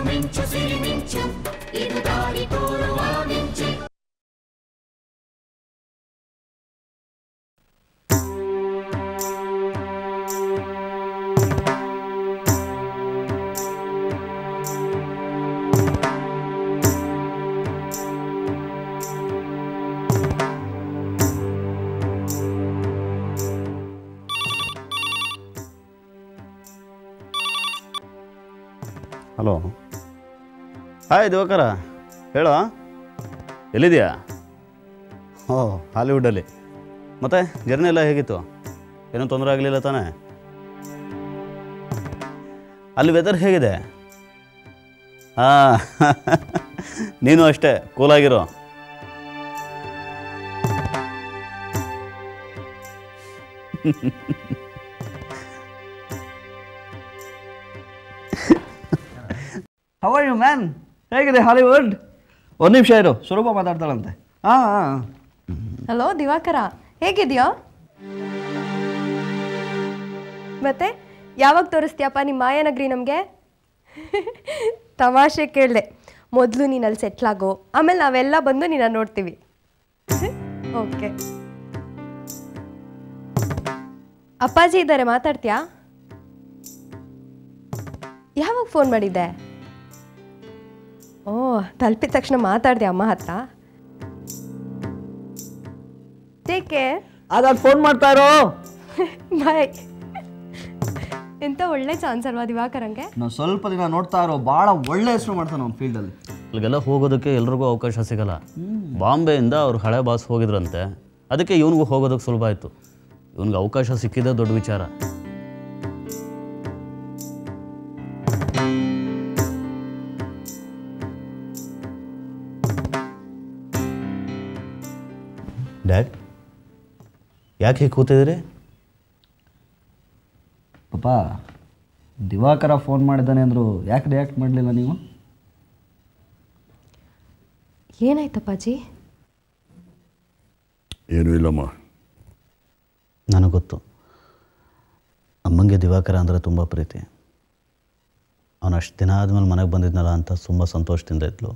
ಮಿಂಚು ಸಿರಿ ಮಿಂಚು ಇದು ದಾರಿ ತೋರುವ ಮಿಂಚು. ಹಲೋ, ಹಾಯ್ ದಿವಾಕರ, ಹೇಳೋ, ಎಲ್ಲಿದೆಯಾ? ಓ, ಹಾಲಿವುಡ್ಡಲ್ಲಿ. ಮತ್ತೆ ಜರ್ನಿ ಎಲ್ಲ ಹೇಗಿತ್ತು? ಏನೂ ತೊಂದರೆ ಆಗಲಿಲ್ಲ ತಾನೇ? ಅಲ್ಲಿ ವೆದರ್ ಹೇಗಿದೆ? ಹಾಂ, ನೀನು ಅಷ್ಟೇ ಕೂಲಾಗಿರೋ. How are you man? ಹೇಗಿದೆ ಹಾಲಿವುಡ್? ಒಂದು ನಿಮಿಷ ಇರು, ಸ್ವರೂಪ ಮಾತಾಡ್ತಾಳಂತೆ. ಹಾಂ. ಹಲೋ ದಿವಾಕರ, ಹೇಗಿದೆಯಾ? ಮತ್ತೆ ಯಾವಾಗ ತೋರಿಸ್ತೀಯಪ್ಪ ನಿಮ್ಮ ಮಾಯಾನಗರಿ ನಮಗೆ? ತಮಾಷೆ ಕೇಳಿದೆ. ಮೊದಲು ನೀನು ಅಲ್ಲಿ ಸೆಟ್ಲಾಗೋ, ಆಮೇಲೆ ನಾವೆಲ್ಲ ಬಂದು ನೀನು ನೋಡ್ತೀವಿ. ಓಕೆ. ಅಪ್ಪಾಜಿ ಇದ್ದಾರೆ, ಮಾತಾಡ್ತೀಯಾ? ಯಾವಾಗ ಫೋನ್ ಮಾಡಿದ್ದೆ? ಓ, ತಲುಪಿದ ತಕ್ಷಣ ಮಾತಾಡಿದೆ ಅಮ್ಮ ಹತ್ರ. Take care. ಅದಾದ ಫೋನ್ ಮಾಡ್ತಾ ಇರೋ. ಬಾಯ್. ಎಂಥ ಒಳ್ಳೆ ಚಾನ್ಸ್ ಅಲ್ವಾ ದಿವಾಕರಂಗೆ? ನಾವು ಸ್ವಲ್ಪ ದಿನ ನೋಡ್ತಾ ಇರೋ, ಭಾಳ ಒಳ್ಳೆ ಹೆಸರು ಮಾಡ್ತಾನೆ ಅವ್ನ ಫೀಲ್ಡಲ್ಲಿ. ಅಲ್ಲಿಗೆಲ್ಲ ಹೋಗೋದಕ್ಕೆ ಎಲ್ರಿಗೂ ಅವಕಾಶ ಸಿಗಲ್ಲ. ಬಾಂಬೆಯಿಂದ ಅವ್ರು ಹಳೆ ಬಾಸ್ ಹೋಗಿದ್ರಂತೆ, ಅದಕ್ಕೆ ಇವನಿಗೂ ಹೋಗೋದಕ್ಕೆ ಸುಲಭ ಆಯಿತು. ಇವನಿಗೆ ಅವಕಾಶ ಸಿಕ್ಕಿದೆ ದೊಡ್ಡ ವಿಚಾರ. ಡ್ಯಾಡ್, ಯಾಕೆ ಹೀಗೆ ಕೂತಿದ್ದೀರಿ? ಪಾಪ, ದಿವಾಕರ ಫೋನ್ ಮಾಡಿದ್ದಾನೆ ಅಂದರು, ಯಾಕೆ ರಿಯಾಕ್ಟ್ ಮಾಡಲಿಲ್ಲ ನೀವು? ಏನಾಯ್ತಪ್ಪಾಜಿ? ಏನೂ ಇಲ್ಲಮ್ಮ. ನನಗೆ ಗೊತ್ತು, ಅಮ್ಮಂಗೆ ದಿವಾಕರ ಅಂದರೆ ತುಂಬ ಪ್ರೀತಿ. ಅವನು ಅಷ್ಟು ದಿನ ಆದಮೇಲೆ ಮನೆಗೆ ಬಂದಿದ್ನಲ್ಲ ಅಂತ ತುಂಬ ಸಂತೋಷದಿಂದ ಇದ್ಲು.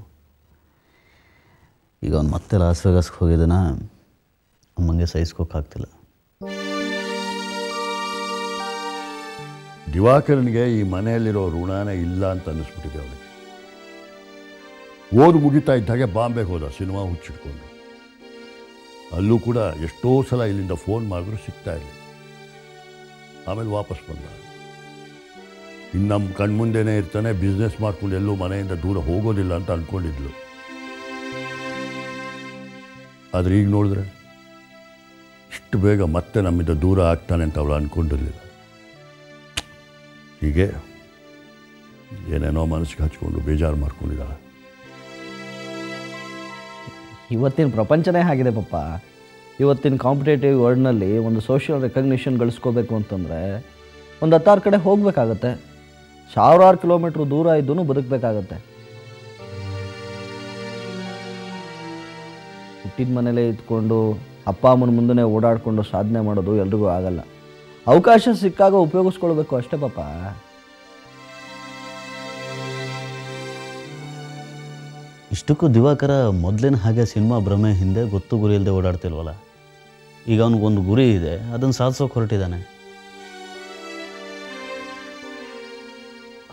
ಈಗ ಅವ್ನು ಮತ್ತೆ ಲಾಸ್ ವೇಗಾಸ್ಗೆ ಹೋಗಿದ್ದಾನ, ಅಮ್ಮಂಗೆ ಸಹಿಸ್ಕೋಕ್ಕಾಗ್ತಿಲ್ಲ. ದಿವಾಕರನಿಗೆ ಈ ಮನೆಯಲ್ಲಿರೋ ಋಣನೇ ಇಲ್ಲ ಅಂತ ಅನ್ನಿಸ್ಬಿಟ್ಟಿದೆ ಅವನಿಗೆ. ಓದು ಮುಗಿತಾ ಇದ್ದಾಗೆ ಬಾಂಬೆಗೆ ಹೋದ, ಸಿನಿಮಾ ಹುಚ್ಚಿಟ್ಕೊಂಡು. ಅಲ್ಲೂ ಕೂಡ ಎಷ್ಟೋ ಸಲ ಇಲ್ಲಿಂದ ಫೋನ್ ಮಾಡಿದ್ರು ಸಿಗ್ತಾ ಇರಲಿಲ್ಲ. ಆಮೇಲೆ ವಾಪಸ್ ಬಂದ. ಇನ್ನು ನಮ್ಮ ಕಣ್ಮುಂದೆನೇ ಇರ್ತಾನೆ, ಬಿಸ್ನೆಸ್ ಮಾಡ್ಕೊಂಡು ಎಲ್ಲೂ ಮನೆಯಿಂದ ದೂರ ಹೋಗೋದಿಲ್ಲ ಅಂತ ಅಂದ್ಕೊಂಡಿದ್ಲು. ಆದರೆ ಈಗ ನೋಡಿದ್ರೆ ಇಷ್ಟು ಬೇಗ ಮತ್ತೆ ನಮ್ಮಿಂದ ದೂರ ಆಗ್ತಾನೆ ಅಂತ ಅವಳು ಅಂದ್ಕೊಂಡಿರಲಿಲ್ಲ. ಹೀಗೆ ಏನೇನೋ ಮನಸ್ಸಿಗೆ ಹಚ್ಕೊಂಡು ಬೇಜಾರು ಮಾಡ್ಕೊಂಡಿದ್ದಾಳೆ. ಇವತ್ತಿನ ಪ್ರಪಂಚನೇ ಆಗಿದೆ ಪಪ್ಪ. ಇವತ್ತಿನ ಕಾಂಪಿಟೇಟಿವ್ ವರ್ಲ್ಡ್ನಲ್ಲಿ ಒಂದು ಸೋಷಿಯಲ್ ರೆಕಗ್ನಿಷನ್ ಗಳಿಸ್ಕೋಬೇಕು ಅಂತಂದರೆ ಒಂದು 10 ಕಡೆ ಹೋಗಬೇಕಾಗತ್ತೆ. 1000 ಕಿಲೋಮೀಟ್ರ್ ದೂರ ಇದ್ದೂ ಬದುಕಬೇಕಾಗತ್ತೆ. ಹುಟ್ಟಿದ ಮನೇಲೇ ಇದ್ಕೊಂಡು ಅಪ್ಪ ಅಮ್ಮನ ಮುಂದೆ ಓಡಾಡಿಕೊಂಡು ಸಾಧನೆ ಮಾಡೋದು ಎಲ್ರಿಗೂ ಆಗಲ್ಲ. ಅವಕಾಶ ಸಿಕ್ಕಾಗ ಉಪಯೋಗಿಸ್ಕೊಳ್ಬೇಕು ಅಷ್ಟೇ ಪಾಪ. ಇಷ್ಟಕ್ಕೂ ದಿವಾಕರ ಮೊದಲಿನ ಹಾಗೆ ಸಿನಿಮಾ ಭ್ರಮೆ ಹಿಂದೆ ಗೊತ್ತು ಗುರಿ ಇಲ್ಲದೆ ಓಡಾಡ್ತಿಲ್ವಲ್ಲ. ಈಗ ಅವನಿಗೊಂದು ಗುರಿ ಇದೆ, ಅದನ್ನು ಸಾಧಿಸೋಕೆ ಹೊರಟಿದ್ದಾನೆ.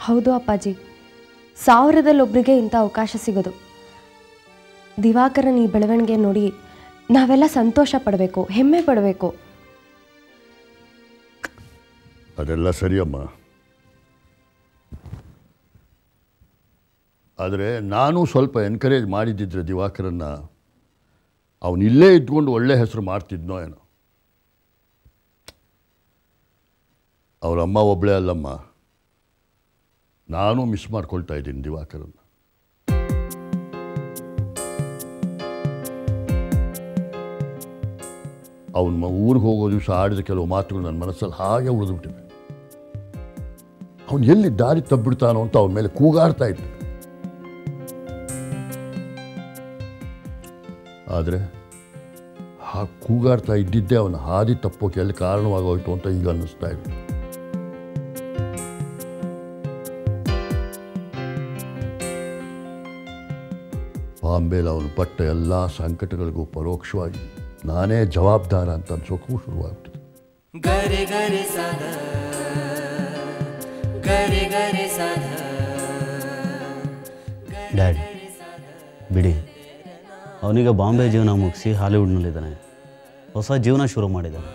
ಹೌದು ಅಪ್ಪಾಜಿ, 1000ದಲ್ಲೊಬ್ಬರಿಗೆ ಇಂಥ ಅವಕಾಶ ಸಿಗೋದು. ದಿವಾಕರನ ಈ ಬೆಳವಣಿಗೆ ನೋಡಿ ನಾವೆಲ್ಲ ಸಂತೋಷ ಪಡಬೇಕು, ಹೆಮ್ಮೆ ಪಡಬೇಕು. ಅದೆಲ್ಲ ಸರಿಯಮ್ಮ. ಆದರೆ ನಾನು ಸ್ವಲ್ಪ ಎನ್ಕರೇಜ್ ಮಾಡಿದ್ದಿದ್ರೆ ದಿವಾಕರನ್ನ, ಅವನು ಇಲ್ಲೇ ಇದ್ಕೊಂಡು ಒಳ್ಳೆ ಹೆಸರು ಮಾಡ್ತಿದ್ನೋ ಏನೋ. ಅವರ ಅಮ್ಮ ಒಬ್ಬಳೇ ಅಲ್ಲಮ್ಮ, ನಾನು ಮಿಸ್ ಮಾಡ್ಕೊಳ್ತಾ ಇದ್ದೀನಿ ದಿವಾಕರನ್ನ. ಅವನ ಊರಿಗೆ ಹೋಗೋ ದಿವಸ ಆಡಿದ ಕೆಲವು ಮಾತುಗಳು ನನ್ನ ಮನಸ್ಸಲ್ಲಿ ಹಾಗೆ ಉಳಿದುಬಿಟ್ಟಿವೆ. ಅವನು ಎಲ್ಲಿ ದಾರಿ ತಬ್ಬಿಡ್ತಾನೋ ಅಂತ ಅವನ ಮೇಲೆ ಕೂಗಾಡ್ತಾ ಇತ್ತು. ಆದರೆ ಆ ಕೂಗಾಡ್ತಾ ಇದ್ದಿದ್ದೇ ಅವನ ಹಾದಿ ತಪ್ಪೋಕೆ ಎಲ್ಲಿ ಕಾರಣವಾಗೋಯ್ತು ಅಂತ ಈಗ ಅನ್ನಿಸ್ತಾ ಇದೆ. ಬಾಂಬೆಲಿ ಅವನು ಪಟ್ಟ ಎಲ್ಲ ಸಂಕಟಗಳಿಗೂ ಪರೋಕ್ಷವಾಗಿ ನಾನೇ ಜವಾಬ್ದಾರ ಅಂತ ಅನ್ಸೋಕ್ಕೂ ಶುರುವಾಗ್ತದೆ. ಗರೆ ಗರೆ ಸದ ಗರೆ ಗರೆ ಸದ. ಡ್ಯಾಡ್ ಬಿಡಿ, ಅವನೀಗ ಬಾಂಬೆ ಜೀವನ ಮುಗಿಸಿ ಹಾಲಿವುಡ್ನಲ್ಲಿದ್ದಾನೆ, ಹೊಸ ಜೀವನ ಶುರು ಮಾಡಿದ್ದಾನೆ.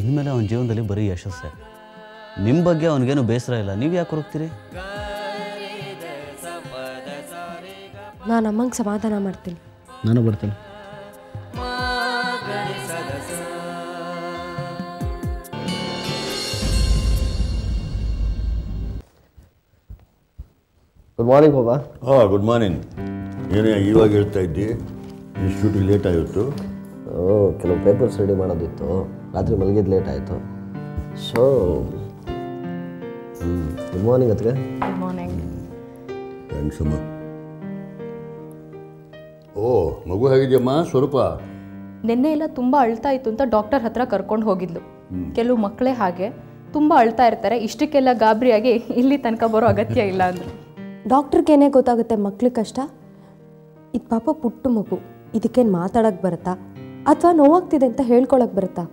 ಇನ್ಮೇಲೆ ಅವನ ಜೀವನದಲ್ಲಿ ಬರೀ ಯಶಸ್ಸೇ. ನಿಮ್ಮ ಬಗ್ಗೆ ಅವನಿಗೇನು ಬೇಸರ ಇಲ್ಲ, ನೀವು ಯಾಕೆ ಹುಡುಕ್ತೀರಿ? ನಾನು ಅಮ್ಮಂಗೆ ಸಮಾಧಾನ ಮಾಡ್ತೀನಿ. ನಾನು ಬರ್ತೀನಿ. ಗುಡ್ ಮಾರ್ನಿಂಗ್ ಬಾಬಾ. Good morning. ಏನೇ ಇವಾಗ ಹೇಳ್ತಾ ಇದ್ದಿ, ಇನ್ಸ್ಟಿಟ್ಯೂಟಿಗೆ ಲೇಟ್ ಆಗಿತ್ತು? ಕೆಲವು ಪೇಪರ್ಸ್ ರೆಡಿ ಮಾಡೋದಿತ್ತು, ರಾತ್ರಿ ಮಲಗಿದ್ದು ಲೇಟ್ ಆಯಿತು. ಸೊ ಗುಡ್ ಮಾರ್ನಿಂಗ್ ಅದಕ್ಕೆ. Good morning. ಥ್ಯಾಂಕ್ಸ್ ಅಮ್ಮ. ಮಗು ಹೇಗಿದೆಯಮ್ಮ ಸ್ವರೂಪ? ನಿನ್ನೆ ಎಲ್ಲ ತುಂಬ ಅಳ್ತಾ ಇತ್ತು ಅಂತ ಡಾಕ್ಟರ್ ಹತ್ರ ಕರ್ಕೊಂಡು ಹೋಗಿದ್ಲು. ಕೆಲವು ಮಕ್ಕಳೇ ಹಾಗೆ ತುಂಬ ಅಳ್ತಾ ಇರ್ತಾರೆ, ಇಷ್ಟಕ್ಕೆಲ್ಲ ಗಾಬರಿಯಾಗಿ ಇಲ್ಲಿ ತನಕ ಬರೋ ಅಗತ್ಯ ಇಲ್ಲ ಅಂದರು. ಡಾಕ್ಟ್ರಿಗೇನೇ ಗೊತ್ತಾಗುತ್ತೆ ಮಕ್ಳ ಕಷ್ಟ. ಇದು ಪಾಪ ಪುಟ್ಟ ಮಗು, ಇದಕ್ಕೇನು ಮಾತಾಡೋಕ್ಕೆ ಬರುತ್ತಾ ಅಥವಾ ನೋವಾಗ್ತಿದೆ ಅಂತ ಹೇಳ್ಕೊಳಕ್ಕೆ ಬರುತ್ತಾ?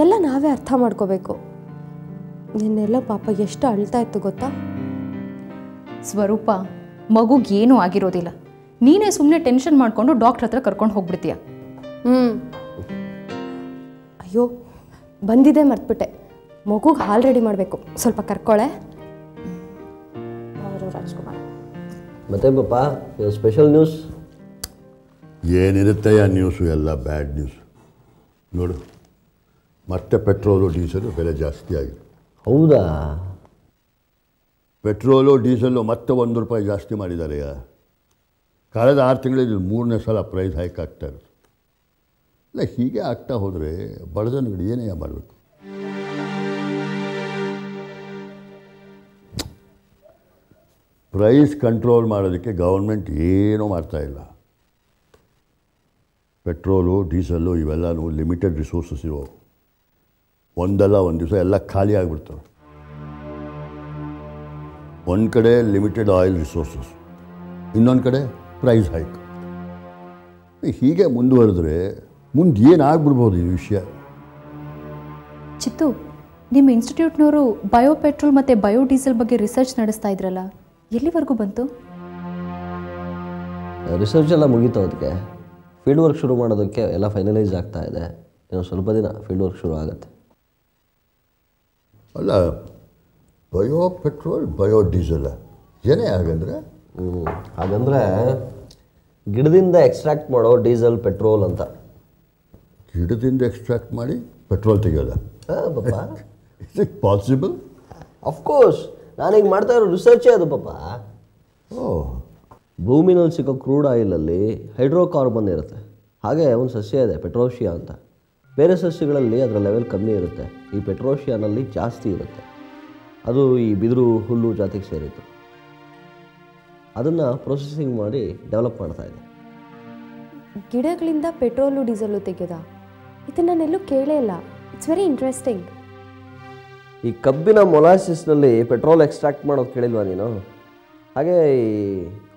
ಎಲ್ಲ ನಾವೇ ಅರ್ಥ ಮಾಡ್ಕೋಬೇಕು. ನಿನ್ನೆಲ್ಲ ಪಾಪ ಎಷ್ಟು ಅಳ್ತಾ ಇತ್ತು ಗೊತ್ತಾ? ಸ್ವರೂಪ, ಮಗುಗೇನೂ ಆಗಿರೋದಿಲ್ಲ. ನೀನೇ ಸುಮ್ಮನೆ ಟೆನ್ಷನ್ ಮಾಡಿಕೊಂಡು ಡಾಕ್ಟ್ರ್ ಹತ್ರ ಕರ್ಕೊಂಡು ಹೋಗ್ಬಿಡ್ತೀಯ. ಅಯ್ಯೋ ಬಂದಿದೆ ಮರ್ತ್ಬಿಟ್ಟೆ. ಮಗುಗೆ ಹಾಲು ರೆಡಿ ಮಾಡಬೇಕು, ಸ್ವಲ್ಪ ಕರ್ಕೊಳೆ. ಅವರು ರಾಜ್ಕುಮಾರ್. ಮತ್ತೆ ಪಾಪ ಸ್ಪೆಷಲ್ ನ್ಯೂಸ್ ಏನಿರುತ್ತೆಯ ನ್ಯೂಸು ಎಲ್ಲ ಬ್ಯಾಡ್ ನ್ಯೂಸ್. ನೋಡು, ಮತ್ತೆ ಪೆಟ್ರೋಲು ಡೀಸೆಲು ಬೆಲೆ ಜಾಸ್ತಿ ಆಗಿದೆ. ಹೌದಾ? ಪೆಟ್ರೋಲು ಡೀಸೆಲ್ಲು ಮತ್ತೆ ₹1 ಜಾಸ್ತಿ ಮಾಡಿದ್ದಾರೆಯಾ? ಕಳೆದ 6 ತಿಂಗಳಲ್ಲಿ 3ನೇ ಸಲ ಪ್ರೈಸ್ ಹೈಕ್ ಆಗ್ತಾ ಇರೋದು. ಇಲ್ಲ, ಹೀಗೆ ಆಗ್ತಾ ಹೋದರೆ ಬಡಜನಗಳು ಏನೇ ಮಾಡಬೇಕು? ಪ್ರೈಸ್ ಕಂಟ್ರೋಲ್ ಮಾಡೋದಕ್ಕೆ ಗೌರ್ಮೆಂಟ್ ಏನೂ ಮಾಡ್ತಾಯಿಲ್ಲ. ಪೆಟ್ರೋಲು ಡೀಸೆಲ್ಲು ಇವೆಲ್ಲನೂ ಲಿಮಿಟೆಡ್ ರಿಸೋರ್ಸಸ್ ಇರೋ, ಒಂದಲ್ಲ ಒಂದು ದಿವಸ ಎಲ್ಲ ಖಾಲಿ ಆಗಿಬಿಡ್ತವೆ. ಒಂದು ಕಡೆ ಲಿಮಿಟೆಡ್ ಆಯಿಲ್ ರಿಸೋರ್ಸಸ್, ಇನ್ನೊಂದು ಕಡೆ ಪ್ರೈಸ್ ಹೈಕ್. ಹೀಗೆ ಮುಂದುವರೆದ್ರೆ ಮುಂದೆ ಏನಾಗ್ಬಿಡ್ಬೋದು ಈ ವಿಷಯ? ಚಿತ್ತು, ನಿಮ್ಮ ಇನ್ಸ್ಟಿಟ್ಯೂಟ್ನವರು ಬಯೋ ಪೆಟ್ರೋಲ್ ಮತ್ತು ಬಯೋ ಡೀಸೆಲ್ ಬಗ್ಗೆ ರಿಸರ್ಚ್ ನಡೆಸ್ತಾ ಇದ್ರಲ್ಲ, ಎಲ್ಲಿವರೆಗೂ ಬಂತು? ರಿಸರ್ಚ್ ಎಲ್ಲ ಮುಗೀತು. ಅದಕ್ಕೆ ಫೀಲ್ಡ್ ವರ್ಕ್ ಶುರು ಮಾಡೋದಕ್ಕೆ ಎಲ್ಲ ಫೈನಲೈಸ್ ಆಗ್ತಾ ಇದೆ. ಇನ್ನು ಸ್ವಲ್ಪ ದಿನ ಫೀಲ್ಡ್ ವರ್ಕ್ ಶುರು ಆಗುತ್ತೆ. ಅಲ್ಲ, ಬಯೋ ಪೆಟ್ರೋಲ್ ಬಯೋ ಡೀಸೆಲ್ ಏನೇ ಹಾಗಂದರೆ? ಹಾಗಂದರೆ ಗಿಡದಿಂದ ಎಕ್ಸ್ಟ್ರಾಕ್ಟ್ ಮಾಡೋ ಡೀಸೆಲ್ ಪೆಟ್ರೋಲ್ ಅಂತ. ಗಿಡದಿಂದ ಎಕ್ಸ್ಟ್ರಾಕ್ಟ್ ಮಾಡಿ ಪೆಟ್ರೋಲ್ ತೆಗೆಯೋದ? ಪಾಪ ಇಸ್ ಇಟ್ ಪಾಸಿಬಲ್? ಅಫ್ಕೋರ್ಸ್, ನಾನೀಗ ಮಾಡ್ತಾ ಇರೋ ರಿಸರ್ಚೇ ಅದು ಪಾಪ. ಭೂಮಿನಲ್ಲಿ ಸಿಗೋ ಕ್ರೂಡ್ ಆಯಿಲಲ್ಲಿ ಹೈಡ್ರೋಕಾರ್ಬನ್ ಇರುತ್ತೆ. ಹಾಗೆ ಒಂದು ಸಸ್ಯ ಇದೆ ಪೆಟ್ರೋಷಿಯಾ ಅಂತ. ಬೇರೆ ಸಸ್ಯಗಳಲ್ಲಿ ಅದರ ಲೆವೆಲ್ ಕಮ್ಮಿ ಇರುತ್ತೆ, ಈ ಪೆಟ್ರೋಷಿಯಾನಲ್ಲಿ ಜಾಸ್ತಿ ಇರುತ್ತೆ. ಅದು ಈ ಬಿದಿರು ಹುಲ್ಲು ಜಾತಿಗೆ ಸೇರಿತ್ತು. ಅದನ್ನು ಪ್ರೊಸೆಸಿಂಗ್ ಮಾಡಿ ಡೆವಲಪ್ ಮಾಡ್ತಾ ಇದೆ. ಗಿಡಗಳಿಂದ ಪೆಟ್ರೋಲು ಡೀಸೆಲ್ಲು ತೆಗೆಯೋದಾ? ಇದನ್ನು ನಾನೆಲ್ಲೂ ಕೇಳೇ ಇಲ್ಲ. It's very interesting. ಈ ಕಬ್ಬಿನ ಮೊಲಾಸಿಸ್ನಲ್ಲಿ ಪೆಟ್ರೋಲ್ ಎಕ್ಸ್ಟ್ರಾಕ್ಟ್ ಮಾಡೋದು ಕೇಳಿಲ್ವಾ ನೀನು? ಹಾಗೆ ಈ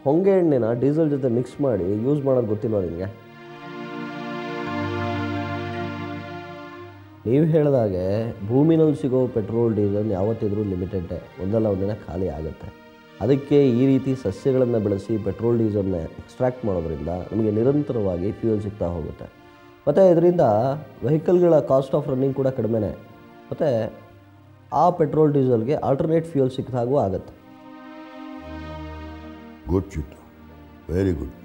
ಹೊಂಗೆ ಎಣ್ಣೆನ ಡೀಸೆಲ್ ಜೊತೆ ಮಿಕ್ಸ್ ಮಾಡಿ ಯೂಸ್ ಮಾಡೋದು ಗೊತ್ತಿಲ್ವಾ ನಿನಗೆ? ನೀವು ಹೇಳಿದಾಗೆ ಭೂಮಿನಲ್ಲಿ ಸಿಗೋ ಪೆಟ್ರೋಲ್ ಡೀಸೆಲ್ ಯಾವತ್ತಿದ್ರೂ ಲಿಮಿಟೆಡ್ಡೇ, ಒಂದಲ್ಲ ಒಂದಿನ ಖಾಲಿ ಆಗುತ್ತೆ. ಅದಕ್ಕೆ ಈ ರೀತಿ ಸಸ್ಯಗಳನ್ನು ಬೆಳೆಸಿ ಪೆಟ್ರೋಲ್ ಡೀಸೆಲ್ನ ಎಕ್ಸ್ಟ್ರಾಕ್ಟ್ ಮಾಡೋದ್ರಿಂದ ನಮಗೆ ನಿರಂತರವಾಗಿ ಫ್ಯೂಯಲ್ ಸಿಗ್ತಾ ಹೋಗುತ್ತೆ. ಮತ್ತು ಇದರಿಂದ ವೆಹಿಕಲ್ಗಳ ಕಾಸ್ಟ್ ಆಫ್ ರನ್ನಿಂಗ್ ಕೂಡ ಕಡಿಮೆನೇ. ಮತ್ತು ಆ ಪೆಟ್ರೋಲ್ ಡೀಸೆಲ್ಗೆ ಆಲ್ಟರ್ನೇಟ್ ಫ್ಯೂಯಲ್ ಸಿಕ್ಕಿದಾಗೂ ಆಗುತ್ತೆ. Good Chittu, very good.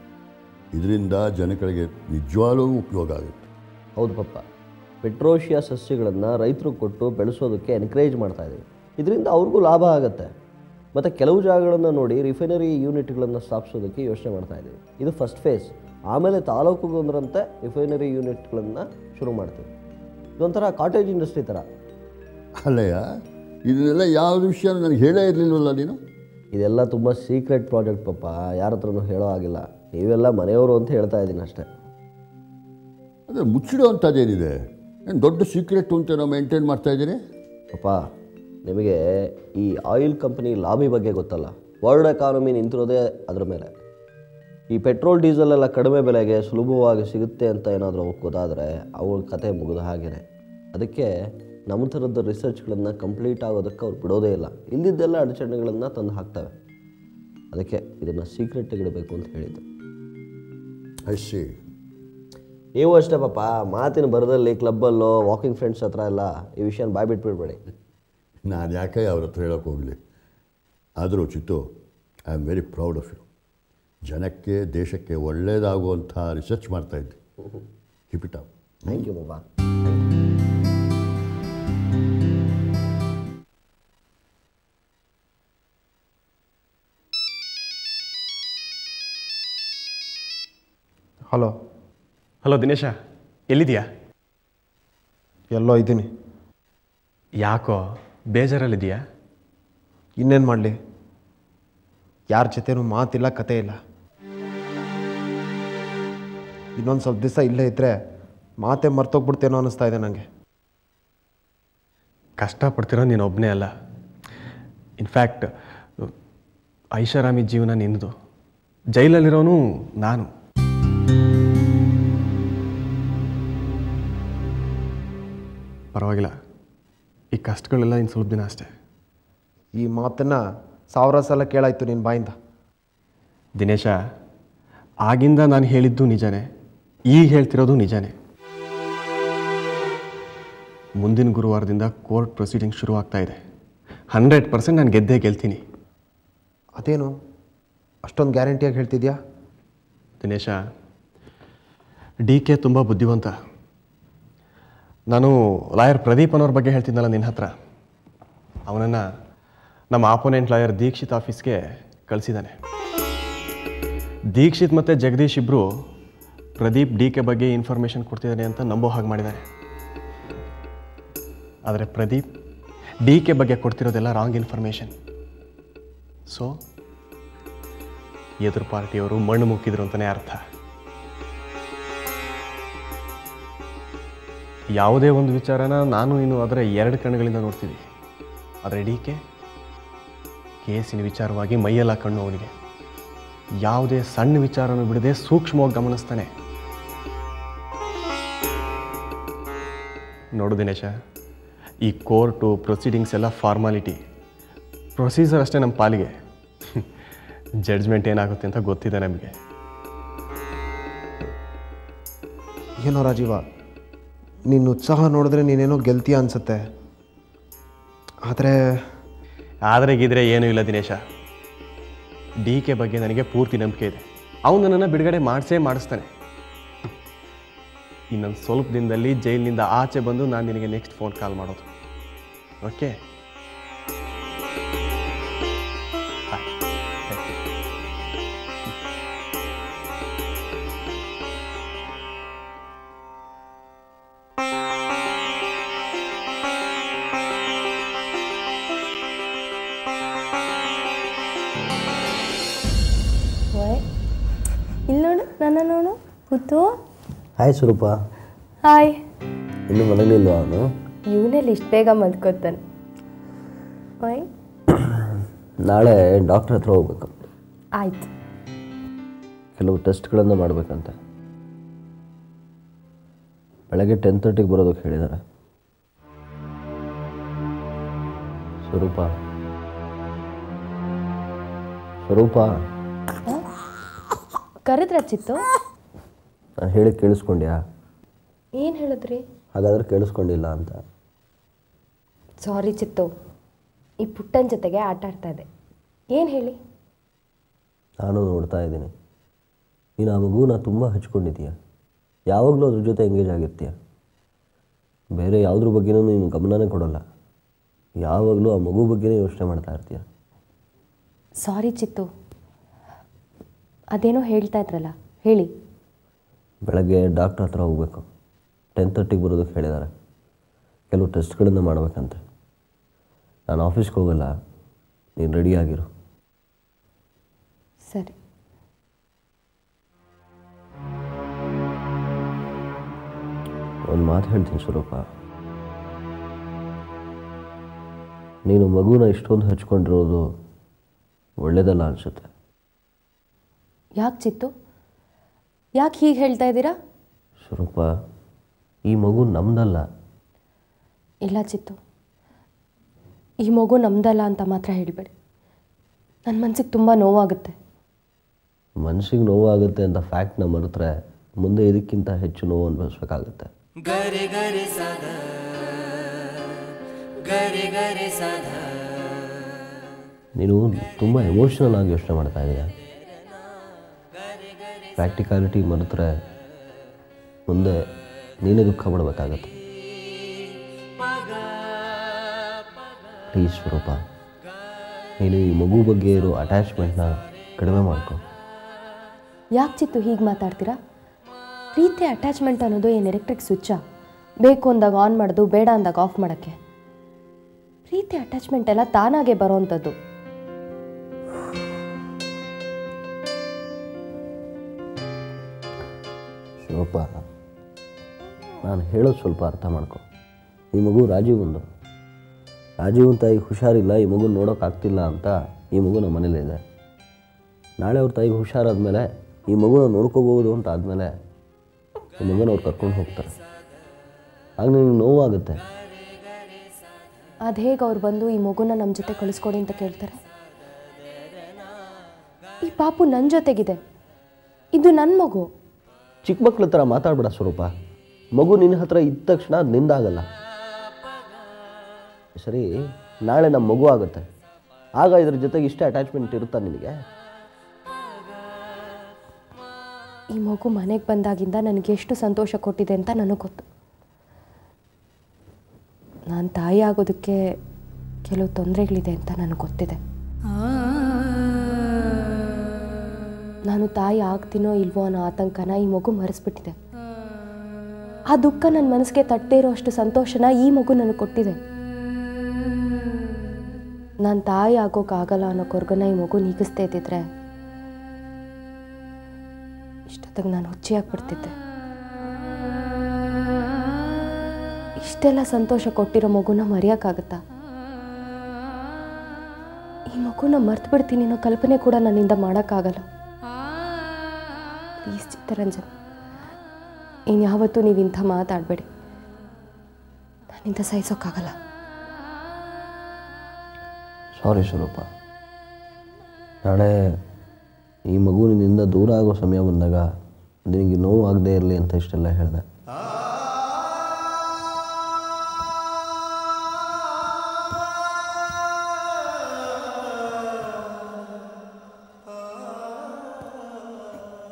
ಇದರಿಂದ ಜನಗಳಿಗೆ ನಿಜವಾಗ್ಲೂ ಉಪಯೋಗ ಆಗುತ್ತೆ. ಹೌದು ಪಪ್ಪ, ಪೆಟ್ರೋಷಿಯಾ ಸಸ್ಯಗಳನ್ನು ರೈತರು ಕೊಟ್ಟು ಬೆಳೆಸೋದಕ್ಕೆ ಎನ್ಕರೇಜ್ ಮಾಡ್ತಾಯಿದ್ದೀವಿ. ಇದರಿಂದ ಅವ್ರಿಗೂ ಲಾಭ ಆಗುತ್ತೆ. ಮತ್ತು ಕೆಲವು ಜಾಗಗಳನ್ನು ನೋಡಿ ರಿಫೈನರಿ ಯೂನಿಟ್ಗಳನ್ನು ಸ್ಥಾಪಿಸೋದಕ್ಕೆ ಯೋಚನೆ ಮಾಡ್ತಾಯಿದ್ದೀವಿ. ಇದು ಫಸ್ಟ್ ಫೇಸ್. ಆಮೇಲೆ ತಾಲೂಕುಗೊಂದರಂತೆ ರಿಫೈನರಿ ಯೂನಿಟ್ಗಳನ್ನು ಶುರು ಮಾಡ್ತೀವಿ. ಇದೊಂಥರ ಕಾಟೇಜ್ ಇಂಡಸ್ಟ್ರಿ ಥರ. ಅಲ್ಲಯ್ಯ, ಇದನ್ನೆಲ್ಲ ಯಾವ್ದು ವಿಷಯ ನನಗೆ ಹೇಳೇ ಇರಲಿಲ್ವಲ್ಲ ನೀನು? ಇದೆಲ್ಲ ತುಂಬ ಸೀಕ್ರೆಟ್ ಪ್ರಾಜೆಕ್ಟ್ ಪಪ್ಪ, ಯಾರ ಹತ್ರನೂ ಹೇಳೋ ಆಗಿಲ್ಲ. ನೀವೆಲ್ಲ ಮನೆಯವರು ಅಂತ ಹೇಳ್ತಾ ಇದ್ದೀನಿ ಅಷ್ಟೇ. ಅಂದರೆ ಮುಚ್ಚಿಡುವಂಥದ್ದೇನಿದೆ? ಏನು ದೊಡ್ಡ ಸೀಕ್ರೆಟ್ ಅಂತ ನಾವು ಮೇಂಟೈನ್ ಮಾಡ್ತಾಯಿದ್ದೀನಿ? ಪಪ್ಪ, ನಿಮಗೆ ಈ ಆಯಿಲ್ ಕಂಪನಿ ಲಾಬಿ ಬಗ್ಗೆ ಗೊತ್ತಲ್ಲ? ವರ್ಲ್ಡ್ ಎಕಾನಮಿ ನಿಂತಿರೋದೇ ಅದ್ರ ಮೇಲೆ. ಈ ಪೆಟ್ರೋಲ್ ಡೀಸೆಲ್ ಎಲ್ಲ ಕಡಿಮೆ ಬೆಲೆಗೆ ಸುಲಭವಾಗಿ ಸಿಗುತ್ತೆ ಅಂತ ಏನಾದರೂ ಗೊತ್ತಾದರೆ ಅವ್ರ ಕತೆ ಮುಗಿದ ಹಾಗೇ. ಅದಕ್ಕೆ ನಮ್ಮ ಥರದ ರಿಸರ್ಚ್ಗಳನ್ನು ಕಂಪ್ಲೀಟ್ ಆಗೋದಕ್ಕೆ ಅವ್ರು ಬಿಡೋದೇ ಇಲ್ಲ. ಇಲ್ಲಿದ್ದೆಲ್ಲ ಅಡಚಣೆಗಳನ್ನು ತಂದು ಹಾಕ್ತವೆ. ಅದಕ್ಕೆ ಇದನ್ನು ಸೀಕ್ರೆಟ್ ಇಡಬೇಕು ಅಂತ ಹೇಳಿದ್ದು. ಐಸಿ ನೀವು ಅಷ್ಟೇ ಪಾಪ, ಮಾತಿನ ಬರದಲ್ಲಿ ಕ್ಲಬ್ಬಲ್ಲೋ ವಾಕಿಂಗ್ ಫ್ರೆಂಡ್ಸ್ ಹತ್ರ ಎಲ್ಲ ಈ ವಿಷಯನ ಬಾಯ್ ಬಿಟ್ಬಿಡ್ಬೇಡಿ. ನಾನು ಯಾಕೆ ಅವ್ರ ಹತ್ರ ಹೇಳೋಕ್ಕೆ ಹೋಗಲಿ. ಆದರೂ Chittu, I am very proud of you. ಜನಕ್ಕೆ ದೇಶಕ್ಕೆ ಒಳ್ಳೆಯದಾಗುವಂಥ ರಿಸರ್ಚ್ ಮಾಡ್ತಾಯಿದ್ದೆ. Keep it up. Thank you ಬಾಬಾ. ಹಲೋ. ಹಲೋ ದಿನೇಶ, ಎಲ್ಲಿದೆಯಾ? ಎಲ್ಲೋ ಇದ್ದೀನಿ. ಯಾಕೋ ಬೇಜಾರಲ್ಲಿದೆಯಾ? ಇನ್ನೇನು ಮಾಡಲಿ, ಯಾರ ಜೊತೆನೂ ಮಾತಿಲ್ಲ, ಕತೆ ಇಲ್ಲ. ಇನ್ನೊಂದು ಸ್ವಲ್ಪ ದಿವಸ ಇಲ್ಲೇ ಇದ್ದರೆ ಮಾತೇ ಮರ್ತೋಗ್ಬಿಡ್ತೇನೋ ಅನ್ನಿಸ್ತಾ ಇದೆ ನನಗೆ. ಕಷ್ಟಪಡ್ತಿರೋ ನೀನು ಒಬ್ಬನೇ ಅಲ್ಲ. ಇನ್ಫ್ಯಾಕ್ಟ್ ಐಷಾರಾಮಿ ಜೀವನ ನಿನ್ನದು, ಜೈಲಲ್ಲಿರೋನು ನಾನು. ಪರವಾಗಿಲ್ಲ, ಈ ಕಷ್ಟಗಳೆಲ್ಲ ಇನ್ನು ಸ್ವಲ್ಪ ದಿನ ಅಷ್ಟೇ. ಈ ಮಾತನ್ನು 1000 ಸಲ ಕೇಳಾಯ್ತು ನಿನ್ನ ಬಾಯಿಂದ. ದಿನೇಶ, ಆಗಿಂದ ನಾನು ಹೇಳಿದ್ದು ನಿಜನೇ, ಈಗ ಹೇಳ್ತಿರೋದು ನಿಜನೇ. ಮುಂದಿನ ಗುರುವಾರದಿಂದ ಕೋರ್ಟ್ ಪ್ರೊಸೀಡಿಂಗ್ ಶುರುವಾಗ್ತಾ ಇದೆ. 100% ನಾನು ಗೆಲ್ತೀನಿ. ಅದೇನು ಅಷ್ಟೊಂದು ಗ್ಯಾರಂಟಿಯಾಗಿ ಹೇಳ್ತಿದ್ಯಾ? ದಿನೇಶ, DK ತುಂಬ ಬುದ್ಧಿವಂತ. ನಾನು ಲಾಯರ್ ಪ್ರದೀಪ್ ಅನ್ನೋರ ಬಗ್ಗೆ ಹೇಳ್ತಿದ್ದಲ್ಲ ನಿನ್ನ ಹತ್ರ, ಅವನನ್ನು ನಮ್ಮ ಆಪೋನೆಂಟ್ ಲಾಯರ್ ದೀಕ್ಷಿತ್ ಆಫೀಸ್ಗೆ ಕಳಿಸಿದ್ದಾನೆ. ದೀಕ್ಷಿತ್ ಮತ್ತು ಜಗದೀಶ್ ಇಬ್ಬರು ಪ್ರದೀಪ್ DK ಬಗ್ಗೆ ಇನ್ಫಾರ್ಮೇಷನ್ ಕೊಡ್ತಿದ್ದಾನೆ ಅಂತ ನಂಬೋ ಹಾಗೆ ಮಾಡಿದ್ದಾನೆ. ಆದರೆ ಪ್ರದೀಪ್ DK ಬಗ್ಗೆ ಕೊಡ್ತಿರೋದೆಲ್ಲ ರಾಂಗ್ ಇನ್ಫಾರ್ಮೇಷನ್. ಸೊ ಎದುರು ಪಾರ್ಟಿಯವರು ಮಣ್ಣು ಮುಕ್ಕಿದ್ರು ಅಂತಲೇ ಅರ್ಥ. ಯಾವುದೇ ಒಂದು ವಿಚಾರನ ನಾನು ಇನ್ನು ಅದರ 2 ಕಣ್ಣುಗಳಿಂದ ನೋಡ್ತೀವಿ. ಆದರೆ DK ಕೇಸಿನ ವಿಚಾರವಾಗಿ ಮೈಯೆಲ್ಲ ಕಣ್ಣು ಅವನಿಗೆ. ಯಾವುದೇ ಸಣ್ಣ ವಿಚಾರನೂ ಬಿಡದೆ ಸೂಕ್ಷ್ಮವಾಗಿ ಗಮನಿಸ್ತಾನೆ. ನೋಡು ದಿನೇಶ, ಈ ಕೋರ್ಟು ಪ್ರೊಸೀಡಿಂಗ್ಸ್ ಎಲ್ಲ ಫಾರ್ಮಾಲಿಟಿ, ಪ್ರೊಸೀಜರ್ ಅಷ್ಟೇ ನಮ್ಮ ಪಾಲಿಗೆ. ಜಡ್ಜ್ಮೆಂಟ್ ಏನಾಗುತ್ತೆ ಅಂತ ಗೊತ್ತಿದೆ ನಮಗೆ. ಏನೋ ರಾಜೀವ, ನಿನ್ನ ಉತ್ಸಾಹ ನೋಡಿದ್ರೆ ನೀನೇನೋ ಗೆಲ್ತೀಯ ಅನಿಸುತ್ತೆ. ಆದರೆ ಗಿದ್ರೆ ಏನೂ ಇಲ್ಲ ದಿನೇಶ. DK ಬಗ್ಗೆ ನನಗೆ ಪೂರ್ತಿ ನಂಬಿಕೆ ಇದೆ. ಅವನು ನನ್ನನ್ನು ಬಿಡುಗಡೆ ಮಾಡಿಸ್ತಾನೆ. ಇನ್ನೊಂದು ಸ್ವಲ್ಪ ದಿನದಲ್ಲಿ ಜೈಲಿನಿಂದ ಆಚೆ ಬಂದು ನಾನು ನಿನಗೆ ನೆಕ್ಸ್ಟ್ ಫೋನ್ ಕಾಲ್ ಮಾಡೋದು. ಓಕೆ? ಇಲ್ಲಿ ನೋಡು, ನನ್ನ ನೋಡು ಪುತ್ತು. ಹಾಯ್ ಸ್ವರೂಪ. ಹಾಯ್. ಇನ್ನು ಮಲಗಲಿಲ್ವಾ ಅವನು? ಇವನಲ್ಲಿ ಇಷ್ಟು ಬೇಗ ಮಲ್ಕೋತಾನೆ. ಓಯ್, ನಾಳೆ ಡಾಕ್ಟ್ರ್ ಹತ್ರ ಹೋಗ್ಬೇಕು. ಆಯ್ತು. ಕೆಲವು ಟೆಸ್ಟ್ಗಳನ್ನು ಮಾಡಬೇಕಂತೆ. ಬೆಳಗ್ಗೆ 10:30ಗೆ ಬರೋದಕ್ಕೆ ಹೇಳಿದ್ದಾರೆ. ಸ್ವರೂಪ, ಕರೆದ್ರ ಚಿತ್ತು? ನಾನು ಹೇಳಿ ಕೇಳಿಸ್ಕೊಂಡ್ಯಾ? ಏನು ಹೇಳಿದ್ರಿ? ಹಾಗಾದ್ರೆ ಕೇಳಿಸ್ಕೊಂಡಿಲ್ಲ ಅಂತ. ಸಾರಿ ಚಿತ್ತು, ಈ ಪುಟ್ಟನ ಜೊತೆಗೆ ಆಟ ಆಡ್ತಾ ಇದ್ದೆ. ಏನು ಹೇಳಿ? ನಾನು ನೋಡ್ತಾ ಇದ್ದೀನಿ, ನೀನು ಆ ಮಗುನ ತುಂಬ ಹಚ್ಕೊಂಡಿದ್ದೀಯ. ಯಾವಾಗಲೂ ಅದ್ರ ಜೊತೆ ಎಂಗೇಜ್ ಆಗಿರ್ತೀಯ. ಬೇರೆ ಯಾವುದ್ರ ಬಗ್ಗೆನೂ ನೀನು ಗಮನನೇ ಕೊಡೋಲ್ಲ. ಯಾವಾಗಲೂ ಆ ಮಗು ಬಗ್ಗೆನೇ ಯೋಚನೆ ಮಾಡ್ತಾ ಇರ್ತೀಯ. ಸಾರಿ ಚಿತ್ತು, ಅದೇನೋ ಹೇಳ್ತಾ ಇದ್ರಲ್ಲ, ಹೇಳಿ. ಬೆಳಗ್ಗೆ ಡಾಕ್ಟ್ರ್ ಹತ್ರ ಹೋಗಬೇಕು. 10:30ಗೆ ಬರೋದಕ್ಕೆ ಹೇಳಿದ್ದಾರೆ. ಕೆಲವು ಟೆಸ್ಟ್ಗಳನ್ನು ಮಾಡಬೇಕಂತೆ. ನಾನು ಆಫೀಸ್ಗೆ ಹೋಗಲ್ಲ, ನೀನು ರೆಡಿಯಾಗಿರು. ಸರಿ. ಒಂದು ಮಾತು ಹೇಳ್ತೀನಿ ಸ್ವರೂಪ, ನೀನು ಮಗುನ ಇಷ್ಟೊಂದು ಹಚ್ಕೊಂಡಿರೋದು ಒಳ್ಳೆಯದಲ್ಲ ಅನಿಸುತ್ತೆ. ಯಾಕೆ ಚಿತ್ತು? ಯಾಕೆ ಹೀಗೆ ಹೇಳ್ತಾ ಇದ್ದೀರಾ? ಸ್ವರೂಪ, ಈ ಮಗು ನಮ್ದಲ್ಲ. ಇಲ್ಲ ಚಿತ್ತು, ಈ ಮಗು ನಮ್ದಲ್ಲ ಅಂತ ಮಾತ್ರ ಹೇಳಬೇಡಿ. ನನ್ನ ಮನಸ್ಸಿಗೆ ತುಂಬ ನೋವಾಗುತ್ತೆ. ಮನಸ್ಸಿಗೆ ನೋವಾಗುತ್ತೆ ಅಂತ ಫ್ಯಾಕ್ಟ್ನ ಮರೆತರೆ ಮುಂದೆ ಇದಕ್ಕಿಂತ ಹೆಚ್ಚು ನೋವು ಅನುಭವಿಸ್ಬೇಕಾಗುತ್ತೆ. ಗರೆ ಗರೆ ಸದ ಗರೆ ಗರೆ ಸದ. ನೀನು ತುಂಬ ಎಮೋಷ್ನಲ್ ಆಗಿ ಯೋಚನೆ ಮಾಡ್ತಾ ಇದೀಯ. ಪ್ರಾಕ್ಟಿಕಾಲಿಟಿ ಮರೆತರೆ ಮುಂದೆ ನೀನೇ ದುಃಖ ಪಡಬೇಕಾಗತ್ತೆ. ಪ್ಲೀಸ್ ಸ್ವರೂಪ, ನೀನು ಈ ಮಗು ಬಗ್ಗೆ ಇರೋ ಅಟ್ಯಾಚ್ಮೆಂಟ್ನ ಕಡಿಮೆ ಮಾಡ್ಕೊ. ಯಾಕೆ ಚಿತ್ತು ಹೀಗೆ ಮಾತಾಡ್ತೀರಾ? ಪ್ರೀತಿ ಅಟ್ಯಾಚ್ಮೆಂಟ್ ಅನ್ನೋದು ಏನು ಎಲೆಕ್ಟ್ರಿಕ್ ಸ್ವಿಚ್ಚಾ? ಬೇಕು ಅಂದಾಗ ಆನ್ ಮಾಡೋದು, ಬೇಡ ಅಂದಾಗ ಆಫ್ ಮಾಡೋಕ್ಕೆ. ಪ್ರೀತಿ ಅಟ್ಯಾಚ್ಮೆಂಟ್ ಎಲ್ಲ ತಾನಾಗೆ ಬರೋವಂಥದ್ದು. ಸ್ವರೂಪ, ನಾನು ಹೇಳೋದು ಸ್ವಲ್ಪ ಅರ್ಥ ಮಾಡ್ಕೊ. ಈ ಮಗು ರಾಜೀವಂದು. ರಾಜೀವನ್ ತಾಯಿಗೆ ಹುಷಾರಿಲ್ಲ, ಈ ಮಗು ನೋಡೋಕ್ಕಾಗ್ತಿಲ್ಲ ಅಂತ ಈ ಮಗು ನಮ್ಮ ಮನೇಲಿದೆ. ನಾಳೆ ಅವ್ರ ತಾಯಿಗೆ ಹುಷಾರಾದ್ಮೇಲೆ ಈ ಮಗುನ ನೋಡ್ಕೋಬೋದು ಅಂತ ಆದಮೇಲೆ ಈ ಮಗುನ ಅವ್ರು ಕರ್ಕೊಂಡು ಹೋಗ್ತಾರೆ. ಆಗ ನಿನಗೆ ನೋವಾಗುತ್ತೆ. ಅದು ಹೇಗೆ ಅವ್ರು ಬಂದು ಈ ಮಗುನ ನಮ್ಮ ಜೊತೆ ಕಳಿಸ್ಕೊಡಿ ಅಂತ ಕೇಳ್ತಾರೆ? ಈ ಪಾಪು ನನ್ನ ಜೊತೆಗಿದೆ, ಇದು ನನ್ನ ಮಗು. ಚಿಕ್ಕ ಮಕ್ಳ ಥರ ಮಾತಾಡ್ಬೇಡ ಸ್ವರೂಪ. ಮಗು ನಿನ್ನ ಹತ್ರ ಇದ್ದ ತಕ್ಷಣ ಅದು ನಿಂದಾಗಲ್ಲ. ಸರಿ, ನಾಳೆ ನಮ್ಮ ಮಗು ಆಗುತ್ತೆ, ಆಗ ಇದ್ರ ಜೊತೆಗೆ ಇಷ್ಟೇ ಅಟ್ಯಾಚ್ಮೆಂಟ್ ಇರುತ್ತಾ ನಿನಗೆ? ಈ ಮಗು ಮನೆಗೆ ಬಂದಾಗಿಂದ ನನಗೆ ಎಷ್ಟು ಸಂತೋಷ ಕೊಟ್ಟಿದೆ ಅಂತ ನನಗೆ ಗೊತ್ತು. ನಾನು ತಾಯಿ ಆಗೋದಕ್ಕೆ ಕೆಲವು ತೊಂದರೆಗಳಿದೆ ಅಂತ ನನಗೆ ಗೊತ್ತಿದೆ. ನಾನು ತಾಯಿ ಆಗ್ತೀನೋ ಇಲ್ವೋ ಅನ್ನೋ ಆತಂಕನ ಈ ಮಗು ಮರೆಸ್ಬಿಟ್ಟಿದೆ. ಆ ದುಃಖ ನನ್ನ ಮನಸ್ಸಿಗೆ ತಟ್ಟದೇ ಇರೋ ಅಷ್ಟು ಸಂತೋಷನ ಈ ಮಗು ನನಗೆ ಕೊಟ್ಟಿದೆ. ನಾನು ತಾಯಿ ಆಗೋಕ್ಕಾಗಲ್ಲ ಅನ್ನೋ ಕೊರ್ಗನ ಈ ಮಗು ನೀಗಿಸ್ತಾ ಇದ್ದಿದ್ರೆ ಇಷ್ಟೊತ್ತಿಗೆ ನಾನು ಹುಚ್ಚಿಯಾಗ್ಬಿಡ್ತಿದ್ದೆ. ಇಷ್ಟೆಲ್ಲ ಸಂತೋಷ ಕೊಟ್ಟಿರೋ ಮಗುನ ಮರೆಯೋಕ್ಕಾಗತ್ತಾ? ಈ ಮಗುನ ಮರ್ತು ಬಿಡ್ತೀನಿ ಅನ್ನೋ ಕಲ್ಪನೆ ಕೂಡ ನನ್ನಿಂದ ಮಾಡೋಕ್ಕಾಗಲ್ಲ. ಪ್ಲೀಸ್ ಚಿತ್ತರಂಜನ್, ಇನ್ಯಾವತ್ತೂ ನೀವು ಇಂಥ ಮಾತಾಡಬೇಡಿ. ನನ್ನಿಂದ ಸಹಿಸೋಕ್ಕಾಗಲ್ಲ. ಸಾರಿ ಸ್ವರೂಪ. ನಾಳೆ ಈ ಮಗು ನಿನ್ನಿಂದ ದೂರ ಆಗೋ ಸಮಯ ಬಂದಾಗ ನಿನಗೆ ನೋವು ಆಗದೆ ಇರಲಿ ಅಂತ ಇಷ್ಟೆಲ್ಲ ಹೇಳಿದೆ.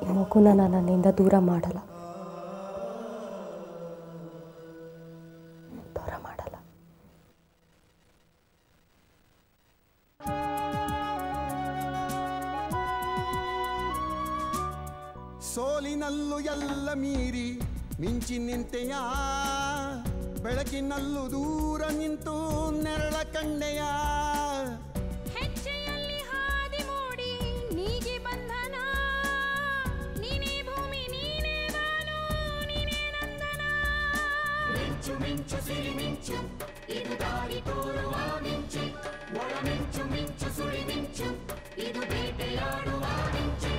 ಈ ಮಗುನ ನಾನು ನನ್ನಿಂದ ದೂರ ಮಾಡಲ್ಲ. ಸೋಲಿನಲ್ಲೂ ಎಲ್ಲ ಮೀರಿ ಮಿಂಚಿ ನಿಂತೆಯ, ಬೆಳಕಿನಲ್ಲೂ ದೂರ ನಿಂತು ನೆರಳ ಕಂಡೆಯ. ಹೆಜ್ಜೆಯಲ್ಲಿ ಹಾದಿ ಮೂಡಿ ನೀಗಿ ಬಂಧನ, ನೀನೇ ಭೂಮಿ ನೀನೇ ಬಾನು ನೀನೇ ನಂದನ. ಮಿಂಚು ಮಿಂಚು ಸಿರಿ ಮಿಂಚು, ಇದು ದಾರಿ ತೋರುವ ಮಿಂಚು. ಒಳ ಮಿಂಚು ಮಿಂಚು ಸುಳಿ ಮಿಂಚು, ಇದು ಬೇಟೆಯಾಡುವ ಮಿಂಚು.